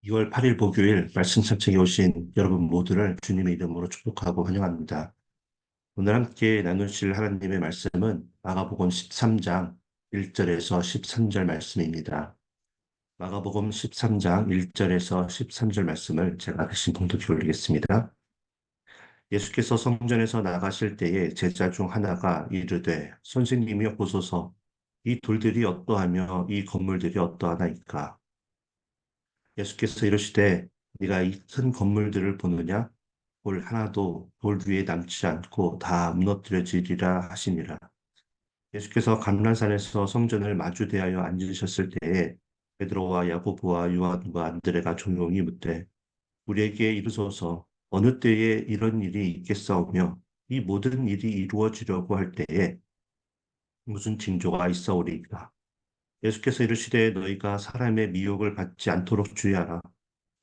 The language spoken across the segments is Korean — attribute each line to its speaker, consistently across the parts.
Speaker 1: 2월 8일 목요일 말씀 산책에 오신 여러분 모두를 주님의 이름으로 축복하고 환영합니다. 오늘 함께 나누실 하나님의 말씀은 마가복음 13장 1절에서 13절 말씀입니다. 마가복음 13장 1절에서 13절 말씀을 제가 대신 봉독해 올리겠습니다. 예수께서 성전에서 나가실 때에 제자 중 하나가 이르되 선생님이여 보소서 이 돌들이 어떠하며 이 건물들이 어떠하나이까. 예수께서 이르시되 네가 이 큰 건물들을 보느냐? 돌 하나도 돌 위에 남지 않고 다 무너뜨려지리라 하시니라. 예수께서 감난산에서 성전을 마주 대하여 앉으셨을 때에 베드로와 야고보와 요한과 안드레가 조용히 묻되 우리에게 이르소서 어느 때에 이런 일이 있겠사오며 이 모든 일이 이루어지려고 할 때에 무슨 징조가 있사오리이까. 예수께서 이르시되 너희가 사람의 미혹을 받지 않도록 주의하라.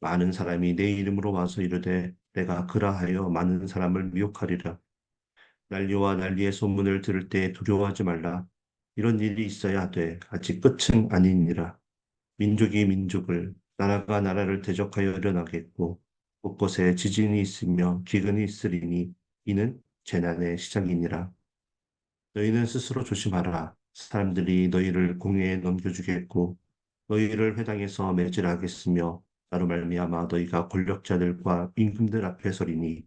Speaker 1: 많은 사람이 내 이름으로 와서 이르되 내가 그라하여 많은 사람을 미혹하리라. 난리와 난리의 소문을 들을 때 두려워하지 말라. 이런 일이 있어야 돼. 아직 끝은 아니니라. 민족이 민족을, 나라가 나라를 대적하여 일어나겠고, 곳곳에 지진이 있으며 기근이 있으리니 이는 재난의 시작이니라. 너희는 스스로 조심하라. 사람들이 너희를 공회에 넘겨주겠고, 너희를 회당에서 매질하겠으며, 나로 말미암아 너희가 권력자들과 임금들 앞에 서리니,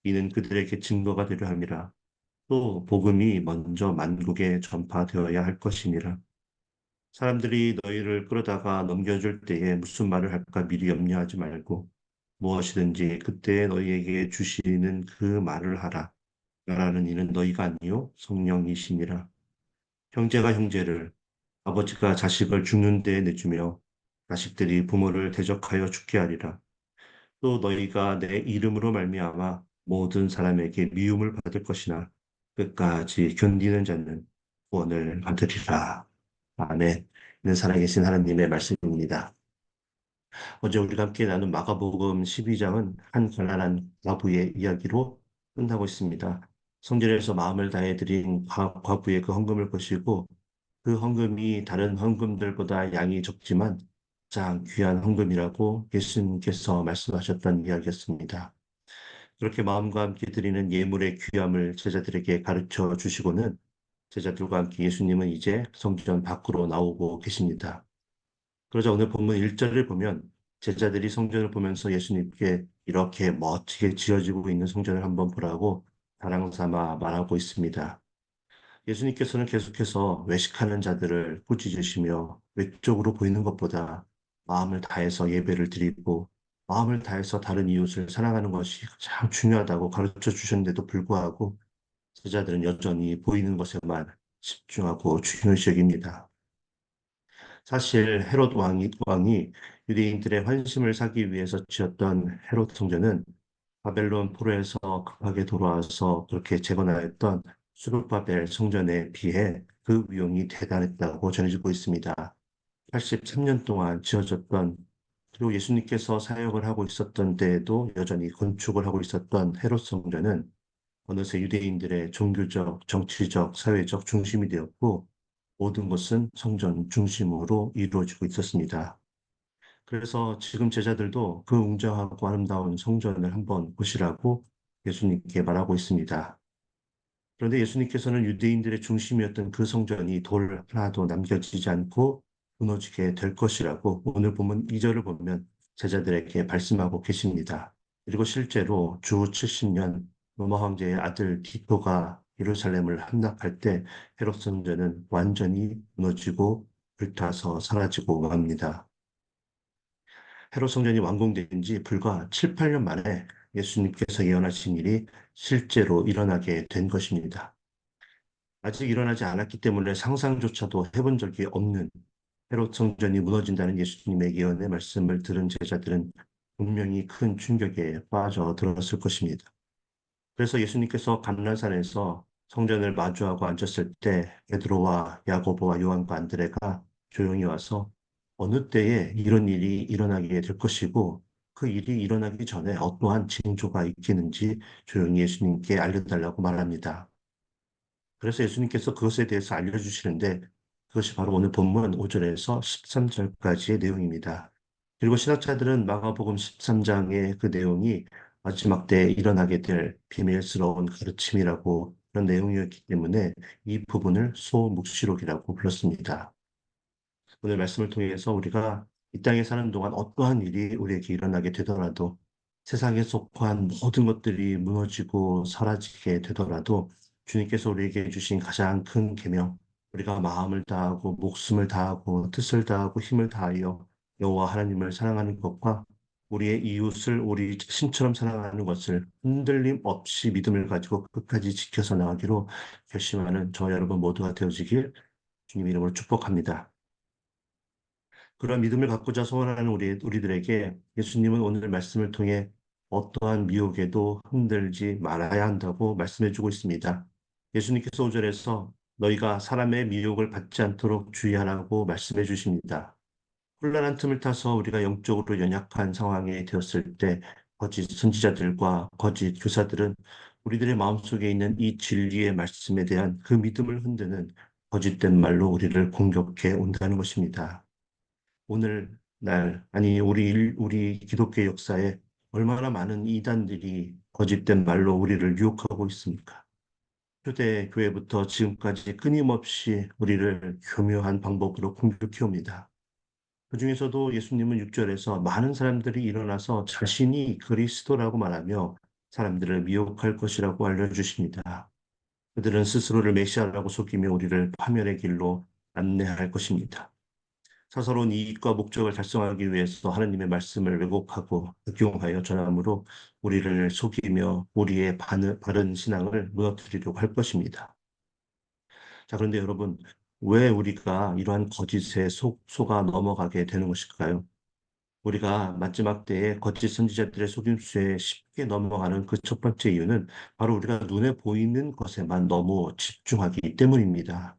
Speaker 1: 이는 그들에게 증거가 되려 함이라. 또 복음이 먼저 만국에 전파되어야 할 것이니라. 사람들이 너희를 끌어다가 넘겨줄 때에 무슨 말을 할까 미리 염려하지 말고, 무엇이든지 그때 너희에게 주시는 그 말을 하라. 나라는 이는 너희가 아니요 성령이시니라. 형제가 형제를, 아버지가 자식을 죽는 데에 내주며 자식들이 부모를 대적하여 죽게 하리라. 또 너희가 내 이름으로 말미암아 모든 사람에게 미움을 받을 것이나 끝까지 견디는 자는 구원을 받으리라. 아멘. 이는 살아계신 하나님의 말씀입니다. 어제 우리가 함께 나눈 마가복음 12장은 한 가난한 과부의 이야기로 끝나고 있습니다. 성전에서 마음을 다해 드린 과부의 그 헌금을 보시고 그 헌금이 다른 헌금들보다 양이 적지만 가장 귀한 헌금이라고 예수님께서 말씀하셨던 이야기였습니다. 그렇게 마음과 함께 드리는 예물의 귀함을 제자들에게 가르쳐 주시고는 제자들과 함께 예수님은 이제 성전 밖으로 나오고 계십니다. 그러자 오늘 본문 1절을 보면 제자들이 성전을 보면서 예수님께 이렇게 멋지게 지어지고 있는 성전을 한번 보라고 자랑 삼아 말하고 있습니다. 예수님께서는 계속해서 외식하는 자들을 꾸짖으시며 외적으로 보이는 것보다 마음을 다해서 예배를 드리고 마음을 다해서 다른 이웃을 사랑하는 것이 가장 중요하다고 가르쳐 주셨는데도 불구하고 제자들은 여전히 보이는 것에만 집중하고 중요시 여깁니다. 사실 헤롯 왕이 유대인들의 환심을 사기 위해서 지었던 헤롯 성전은 바벨론 포로에서 급하게 돌아와서 그렇게 재건하였던 수르바벨 성전에 비해 그 위용이 대단했다고 전해지고 있습니다. 83년 동안 지어졌던 그리고 예수님께서 사역을 하고 있었던 때에도 여전히 건축을 하고 있었던 헤롯 성전은 어느새 유대인들의 종교적, 정치적, 사회적 중심이 되었고 모든 것은 성전 중심으로 이루어지고 있었습니다. 그래서 지금 제자들도 그 웅장하고 아름다운 성전을 한번 보시라고 예수님께 말하고 있습니다. 그런데 예수님께서는 유대인들의 중심이었던 그 성전이 돌 하나도 남겨지지 않고 무너지게 될 것이라고 오늘 보면 2절을 보면 제자들에게 말씀하고 계십니다. 그리고 실제로 주 70년 로마 황제의 아들 디토가 예루살렘을 함락할 때 헤롯 성전은 완전히 무너지고 불타서 사라지고 맙니다. 헤롯 성전이 완공된 지 불과 7, 8년 만에 예수님께서 예언하신 일이 실제로 일어나게 된 것입니다. 아직 일어나지 않았기 때문에 상상조차도 해본 적이 없는 헤롯 성전이 무너진다는 예수님의 예언의 말씀을 들은 제자들은 분명히 큰 충격에 빠져들었을 것입니다. 그래서 예수님께서 감난산에서 성전을 마주하고 앉았을 때 베드로와 야고보와 요한과 안드레가 조용히 와서 어느 때에 이런 일이 일어나게 될 것이고 그 일이 일어나기 전에 어떠한 징조가 있겠는지 조용히 예수님께 알려달라고 말합니다. 그래서 예수님께서 그것에 대해서 알려주시는데 그것이 바로 오늘 본문 5절에서 13절까지의 내용입니다. 그리고 신학자들은 마가복음 13장의 그 내용이 마지막 때에 일어나게 될 비밀스러운 가르침이라고 그런 내용이었기 때문에 이 부분을 소묵시록이라고 불렀습니다. 오늘 말씀을 통해서 우리가 이 땅에 사는 동안 어떠한 일이 우리에게 일어나게 되더라도 세상에 속한 모든 것들이 무너지고 사라지게 되더라도 주님께서 우리에게 주신 가장 큰 계명, 우리가 마음을 다하고 목숨을 다하고 뜻을 다하고 힘을 다하여 여호와 하나님을 사랑하는 것과 우리의 이웃을 우리 자신처럼 사랑하는 것을 흔들림 없이 믿음을 가지고 끝까지 지켜서 나가기로 결심하는 저와 여러분 모두가 되어지길 주님 이름으로 축복합니다. 그런 믿음을 갖고자 소원하는 우리들에게 예수님은 오늘 말씀을 통해 어떠한 미혹에도 흔들지 말아야 한다고 말씀해 주고 있습니다. 예수님께서 5절에서 너희가 사람의 미혹을 받지 않도록 주의하라고 말씀해 주십니다. 혼란한 틈을 타서 우리가 영적으로 연약한 상황에 되었을 때 거짓 선지자들과 거짓 교사들은 우리들의 마음속에 있는 이 진리의 말씀에 대한 그 믿음을 흔드는 거짓된 말로 우리를 공격해 온다는 것입니다. 오늘날, 아니, 우리 기독교 역사에 얼마나 많은 이단들이 거짓된 말로 우리를 유혹하고 있습니까? 초대교회부터 지금까지 끊임없이 우리를 교묘한 방법으로 공격해 옵니다. 그중에서도 예수님은 6절에서 많은 사람들이 일어나서 자신이 그리스도라고 말하며 사람들을 미혹할 것이라고 알려주십니다. 그들은 스스로를 메시아라고 속이며 우리를 파멸의 길로 안내할 것입니다. 사사로운 이익과 목적을 달성하기 위해서 하나님의 말씀을 왜곡하고 악용하여 전함으로 우리를 속이며 우리의 바른 신앙을 무너뜨리려고 할 것입니다. 자, 그런데 여러분, 왜 우리가 이러한 거짓에 속아 넘어가게 되는 것일까요? 우리가 마지막 때에 거짓 선지자들의 속임수에 쉽게 넘어가는 그 첫 번째 이유는 바로 우리가 눈에 보이는 것에만 너무 집중하기 때문입니다.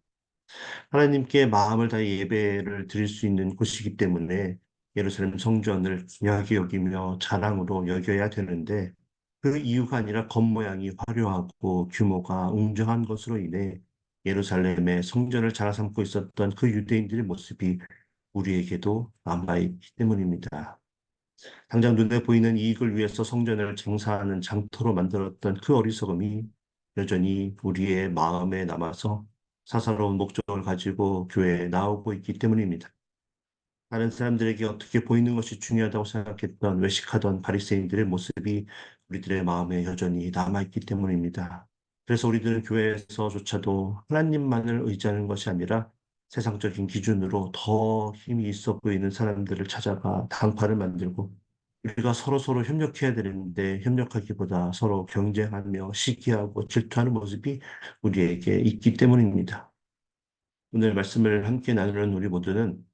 Speaker 1: 하나님께 마음을 다해 예배를 드릴 수 있는 곳이기 때문에 예루살렘 성전을 귀하게 여기며 자랑으로 여겨야 되는데 그 이유가 아니라 겉모양이 화려하고 규모가 웅장한 것으로 인해 예루살렘의 성전을 자라 삼고 있었던 그 유대인들의 모습이 우리에게도 남아있기 때문입니다. 당장 눈에 보이는 이익을 위해서 성전을 장사하는 장터로 만들었던 그 어리석음이 여전히 우리의 마음에 남아서 사사로운 목적을 가지고 교회에 나오고 있기 때문입니다. 다른 사람들에게 어떻게 보이는 것이 중요하다고 생각했던 외식하던 바리새인들의 모습이 우리들의 마음에 여전히 남아있기 때문입니다. 그래서 우리들은 교회에서조차도 하나님만을 의지하는 것이 아니라 세상적인 기준으로 더 힘이 있어 보이는 사람들을 찾아가 당파를 만들고 우리가 서로 협력해야 되는데 협력하기보다 서로 경쟁하며 시기하고 질투하는 모습이 우리에게 있기 때문입니다. 오늘 말씀을 함께 나누는 우리 모두는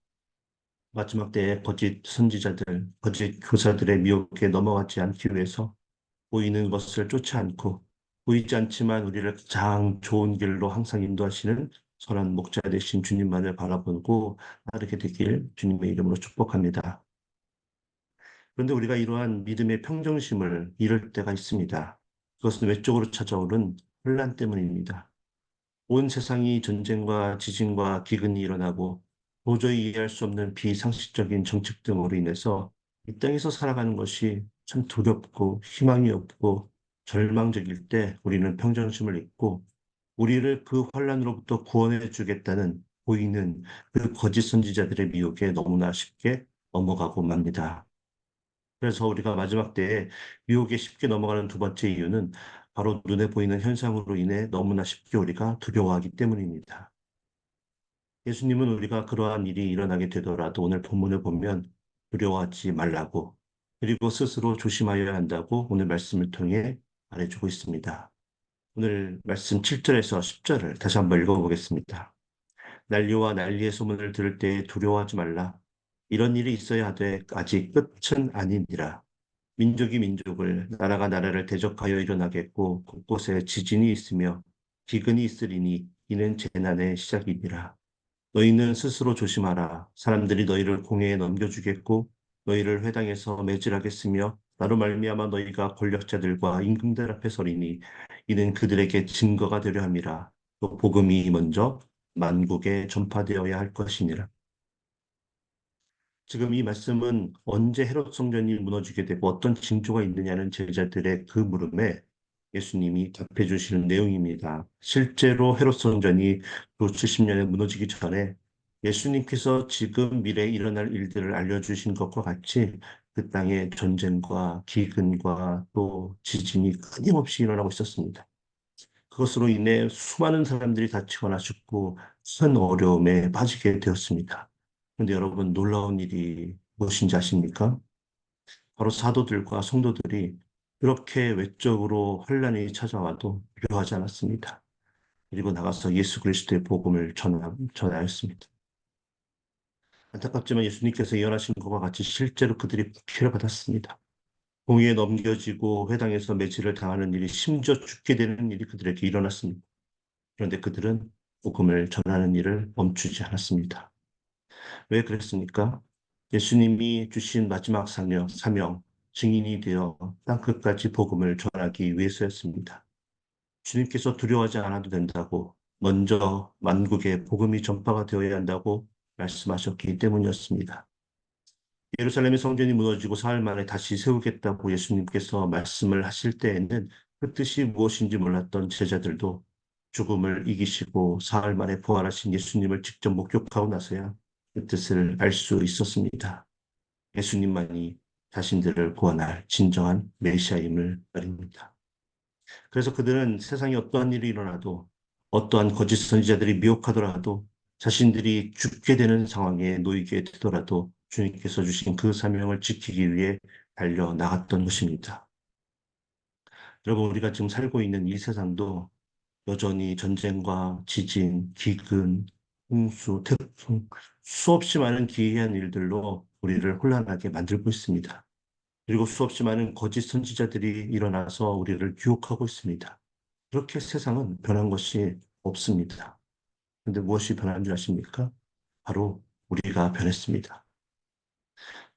Speaker 1: 마지막 때에 거짓 선지자들, 거짓 교사들의 미혹에 넘어가지 않기 위해서 보이는 것을 쫓지 않고 보이지 않지만 우리를 가장 좋은 길로 항상 인도하시는 선한 목자 되신 주님만을 바라보고 따르게 되길 주님의 이름으로 축복합니다. 그런데 우리가 이러한 믿음의 평정심을 잃을 때가 있습니다. 그것은 외적으로 찾아오는 혼란 때문입니다. 온 세상이 전쟁과 지진과 기근이 일어나고 도저히 이해할 수 없는 비상식적인 정책 등으로 인해서 이 땅에서 살아가는 것이 참 두렵고 희망이 없고 절망적일 때 우리는 평정심을 잃고 우리를 그 환란으로부터 구원해 주겠다는 보이는 그 거짓 선지자들의 미혹에 너무나 쉽게 넘어가고 맙니다. 그래서 우리가 마지막 때에 유혹에 쉽게 넘어가는 두 번째 이유는 바로 눈에 보이는 현상으로 인해 너무나 쉽게 우리가 두려워하기 때문입니다. 예수님은 우리가 그러한 일이 일어나게 되더라도 오늘 본문을 보면 두려워하지 말라고 그리고 스스로 조심하여야 한다고 오늘 말씀을 통해 말해주고 있습니다. 오늘 말씀 7절에서 10절을 다시 한번 읽어보겠습니다. 난리와 난리의 소문을 들을 때에 두려워하지 말라. 이런 일이 있어야 하되 아직 끝은 아니니라. 민족이 민족을, 나라가 나라를 대적하여 일어나겠고 곳곳에 지진이 있으며 기근이 있으리니 이는 재난의 시작이니라. 너희는 스스로 조심하라. 사람들이 너희를 공회에 넘겨주겠고 너희를 회당에서 매질하겠으며 나로 말미암아 너희가 권력자들과 임금들 앞에 서리니 이는 그들에게 증거가 되려 함이라. 또 복음이 먼저 만국에 전파되어야 할 것이니라. 지금 이 말씀은 언제 헤롯 성전이 무너지게 되고 어떤 징조가 있느냐는 제자들의 그 물음에 예수님이 답해 주시는 내용입니다. 실제로 헤롯 성전이 그 70년에 무너지기 전에 예수님께서 지금 미래에 일어날 일들을 알려주신 것과 같이 그 땅에 전쟁과 기근과 또 지진이 끊임없이 일어나고 있었습니다. 그것으로 인해 수많은 사람들이 다치거나 죽고 큰 어려움에 빠지게 되었습니다. 그런데 여러분 놀라운 일이 무엇인지 아십니까? 바로 사도들과 성도들이 그렇게 외적으로 환란이 찾아와도 두려워하지 않았습니다. 그리고 나가서 예수 그리스도의 복음을 전하였습니다. 안타깝지만 예수님께서 예언하신 것과 같이 실제로 그들이 박해를 받았습니다. 공의에 넘겨지고 회당에서 매질을 당하는 일이 심지어 죽게 되는 일이 그들에게 일어났습니다. 그런데 그들은 복음을 전하는 일을 멈추지 않았습니다. 왜 그랬습니까? 예수님이 주신 마지막 사명, 증인이 되어 땅 끝까지 복음을 전하기 위해서였습니다. 주님께서 두려워하지 않아도 된다고, 먼저 만국에 복음이 전파가 되어야 한다고 말씀하셨기 때문이었습니다. 예루살렘의 성전이 무너지고 사흘 만에 다시 세우겠다고 예수님께서 말씀을 하실 때에는 그 뜻이 무엇인지 몰랐던 제자들도 죽음을 이기시고 사흘 만에 부활하신 예수님을 직접 목격하고 나서야 그 뜻을 알 수 있었습니다. 예수님만이 자신들을 구원할 진정한 메시아임을 말입니다. 그래서 그들은 세상에 어떠한 일이 일어나도 어떠한 거짓 선지자들이 미혹하더라도 자신들이 죽게 되는 상황에 놓이게 되더라도 주님께서 주신 그 사명을 지키기 위해 달려 나갔던 것입니다. 여러분, 우리가 지금 살고 있는 이 세상도 여전히 전쟁과 지진, 기근, 홍수, 태풍, 수없이 많은 기이한 일들로 우리를 혼란하게 만들고 있습니다. 그리고 수없이 많은 거짓 선지자들이 일어나서 우리를 유혹하고 있습니다. 그렇게 세상은 변한 것이 없습니다. 근데 무엇이 변한 줄 아십니까? 바로 우리가 변했습니다.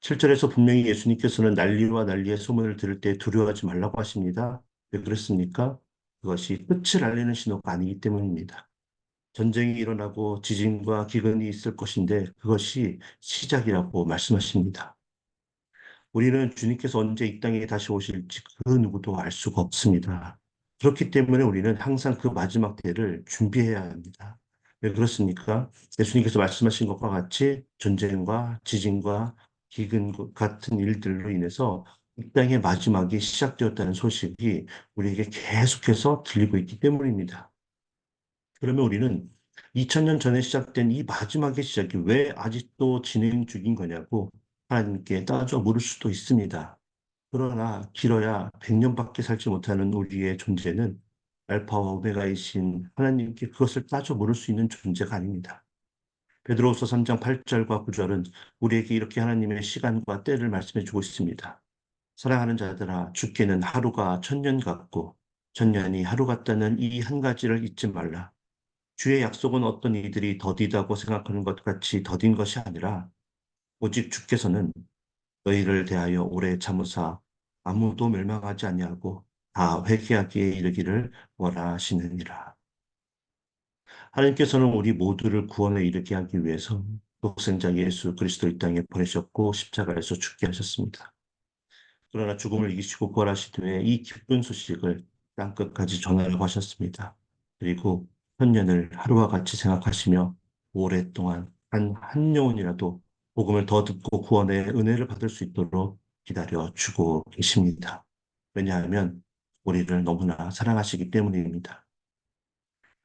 Speaker 1: 7절에서 분명히 예수님께서는 난리와 난리의 소문을 들을 때 두려워하지 말라고 하십니다. 왜 그랬습니까? 그것이 끝을 알리는 신호가 아니기 때문입니다. 전쟁이 일어나고 지진과 기근이 있을 것인데 그것이 시작이라고 말씀하십니다. 우리는 주님께서 언제 이 땅에 다시 오실지 그 누구도 알 수가 없습니다. 그렇기 때문에 우리는 항상 그 마지막 때를 준비해야 합니다. 왜 그렇습니까? 예수님께서 말씀하신 것과 같이 전쟁과 지진과 기근 같은 일들로 인해서 이 땅의 마지막이 시작되었다는 소식이 우리에게 계속해서 들리고 있기 때문입니다. 그러면 우리는 2000년 전에 시작된 이 마지막의 시작이 왜 아직도 진행 중인 거냐고 하나님께 따져 물을 수도 있습니다. 그러나 길어야 100년밖에 살지 못하는 우리의 존재는 알파와 오메가이신 하나님께 그것을 따져 물을 수 있는 존재가 아닙니다. 베드로후서 3장 8절과 9절은 우리에게 이렇게 하나님의 시간과 때를 말씀해 주고 있습니다. 사랑하는 자들아, 죽게는 하루가 천년 같고 천년이 하루 같다는 이 한 가지를 잊지 말라. 주의 약속은 어떤 이들이 더디다고 생각하는 것 같이 더딘 것이 아니라 오직 주께서는 너희를 대하여 오래 참으사 아무도 멸망하지 아니하고 다 회개하기에 이르기를 원하시느니라. 하나님께서는 우리 모두를 구원에 이르게 하기 위해서 독생자 예수 그리스도 이 땅에 보내셨고 십자가에서 죽게 하셨습니다. 그러나 죽음을 이기시고 부활하시되 이 기쁜 소식을 땅끝까지 전하라고 하셨습니다. 그리고 천년을 하루와 같이 생각하시며 오랫동안 한 영혼이라도 복음을 더 듣고 구원의 은혜를 받을 수 있도록 기다려 주고 계십니다. 왜냐하면 우리를 너무나 사랑하시기 때문입니다.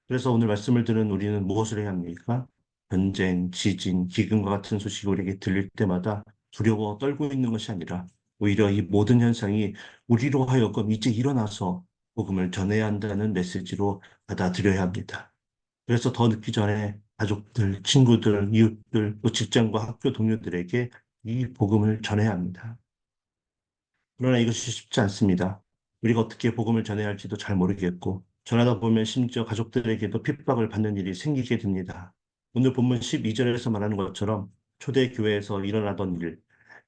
Speaker 1: 그래서 오늘 말씀을 들은 우리는 무엇을 해야 합니까? 전쟁, 지진, 기근과 같은 소식이 우리에게 들릴 때마다 두려워 떨고 있는 것이 아니라 오히려 이 모든 현상이 우리로 하여금 이제 일어나서 복음을 전해야 한다는 메시지로 받아들여야 합니다. 그래서 더 늦기 전에 가족들, 친구들, 이웃들, 또 직장과 학교 동료들에게 이 복음을 전해야 합니다. 그러나 이것이 쉽지 않습니다. 우리가 어떻게 복음을 전해야 할지도 잘 모르겠고, 전하다 보면 심지어 가족들에게도 핍박을 받는 일이 생기게 됩니다. 오늘 본문 12절에서 말하는 것처럼 초대교회에서 일어나던 일,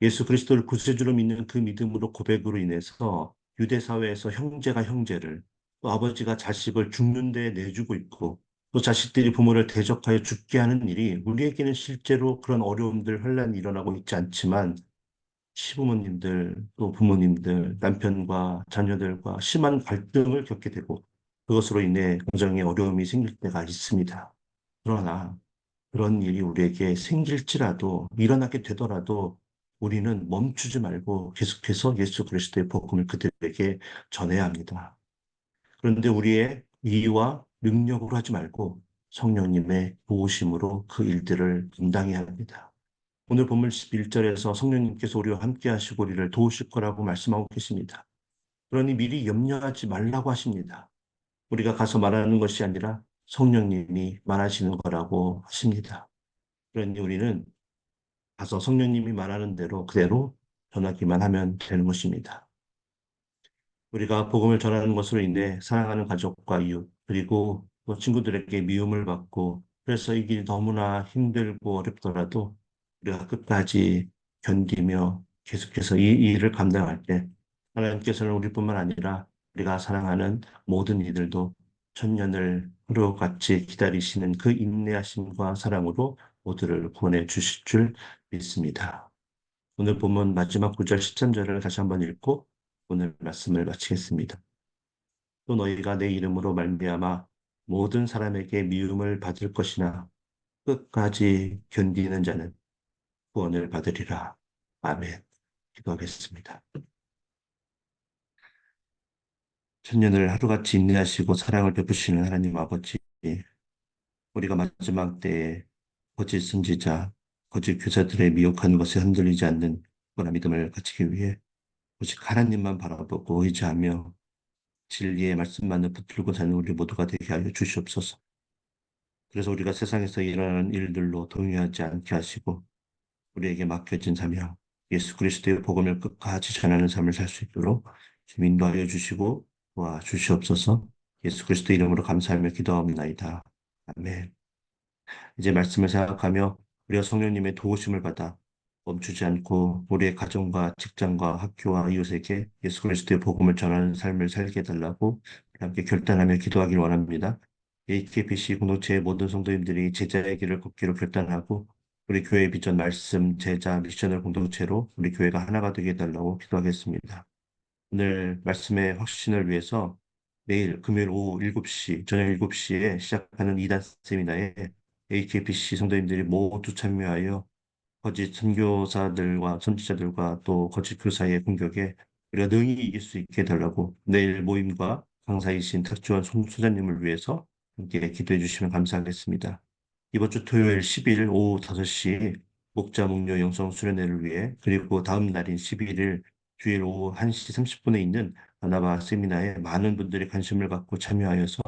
Speaker 1: 예수 그리스도를 구세주로 믿는 그 믿음으로 고백으로 인해서 유대 사회에서 형제가 형제를, 또 아버지가 자식을 죽는 데 내주고 있고, 또 자식들이 부모를 대적하여 죽게 하는 일이 우리에게는 실제로 그런 어려움들, 혼란이 일어나고 있지 않지만 시부모님들, 또 부모님들, 남편과 자녀들과 심한 갈등을 겪게 되고 그것으로 인해 가정에 어려움이 생길 때가 있습니다. 그러나 그런 일이 우리에게 생길지라도 일어나게 되더라도 우리는 멈추지 말고 계속해서 예수 그리스도의 복음을 그들에게 전해야 합니다. 그런데 우리의 이의와 능력으로 하지 말고 성령님의 도우심으로 그 일들을 감당해야 합니다. 오늘 본문 11절에서 성령님께서 우리와 함께 하시고 우리를 도우실 거라고 말씀하고 계십니다. 그러니 미리 염려하지 말라고 하십니다. 우리가 가서 말하는 것이 아니라 성령님이 말하시는 거라고 하십니다. 그러니 우리는 가서 성령님이 말하는 대로 그대로 전하기만 하면 되는 것입니다. 우리가 복음을 전하는 것으로 인해 사랑하는 가족과 이웃, 그리고 또 친구들에게 미움을 받고 그래서 이 길이 너무나 힘들고 어렵더라도 우리가 끝까지 견디며 계속해서 이 일을 감당할 때 하나님께서는 우리뿐만 아니라 우리가 사랑하는 모든 이들도 천년을 하루같이 기다리시는 그 인내하심과 사랑으로 모두를 구원해 주실 줄 믿습니다. 오늘 본문 마지막 9절 13절을 다시 한번 읽고 오늘 말씀을 마치겠습니다. 또 너희가 내 이름으로 말미암아 모든 사람에게 미움을 받을 것이나 끝까지 견디는 자는 구원을 받으리라. 아멘. 기도하겠습니다. 천년을 하루같이 인내하시고 사랑을 베푸시는 하나님 아버지, 우리가 마지막 때에 거짓 선지자, 거짓 교사들의 미혹한 것에 흔들리지 않는 그런 믿음을 갖추기 위해 오직 하나님만 바라보고 의지하며 진리의 말씀만을 붙들고 사는 우리 모두가 되게 하여 주시옵소서. 그래서 우리가 세상에서 일어나는 일들로 동요하지 않게 하시고 우리에게 맡겨진 사명, 예수 그리스도의 복음을 끝까지 전하는 삶을 살 수 있도록 주님 인도하여 주시고 도와주시옵소서. 예수 그리스도 이름으로 감사하며 기도하옵나이다. 아멘. 이제 말씀을 생각하며 우리가 성령님의 도우심을 받아 멈추지 않고 우리의 가정과 직장과 학교와 이웃에게 예수 그리스도의 복음을 전하는 삶을 살게 해달라고 함께 결단하며 기도하길 원합니다. AKBC 공동체의 모든 성도님들이 제자의 길을 걷기로 결단하고 우리 교회 비전 말씀 제자 미션을 공동체로 우리 교회가 하나가 되게 해달라고 기도하겠습니다. 오늘 말씀의 확신을 위해서 내일 금요일 오후 7시, 저녁 7시에 시작하는 이단 세미나에 AKBC 성도님들이 모두 참여하여 거짓 선교사들과 선지자들과 또 거짓 교사의 공격에 우리가 능히 이길 수 있게 해달라고 내일 모임과 강사이신 탁주환 소장님을 위해서 함께 기도해 주시면 감사하겠습니다. 이번 주 토요일 10일 오후 5시 목자 목료 영성 수련회를 위해 그리고 다음 날인 11일 주일 오후 1시 30분에 있는 바나바 세미나에 많은 분들이 관심을 갖고 참여하여서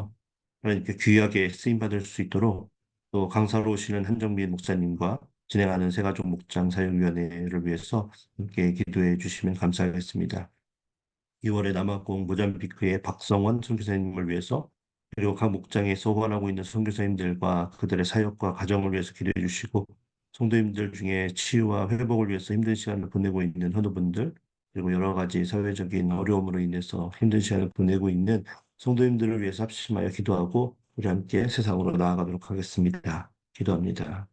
Speaker 1: 하나님께 귀하게 쓰임받을 수 있도록 또 강사로 오시는 한정민 목사님과 진행하는 새가족 목장 사역위원회를 위해서 함께 기도해 주시면 감사하겠습니다. 2월에 남아공 모잠비크의 박성원 선교사님을 위해서 그리고 각 목장에서 후원하고 있는 선교사님들과 그들의 사역과 가정을 위해서 기도해 주시고 성도님들 중에 치유와 회복을 위해서 힘든 시간을 보내고 있는 헌우분들 그리고 여러 가지 사회적인 어려움으로 인해서 힘든 시간을 보내고 있는 성도님들을 위해서 합심하여 기도하고 우리 함께 세상으로 나아가도록 하겠습니다. 기도합니다.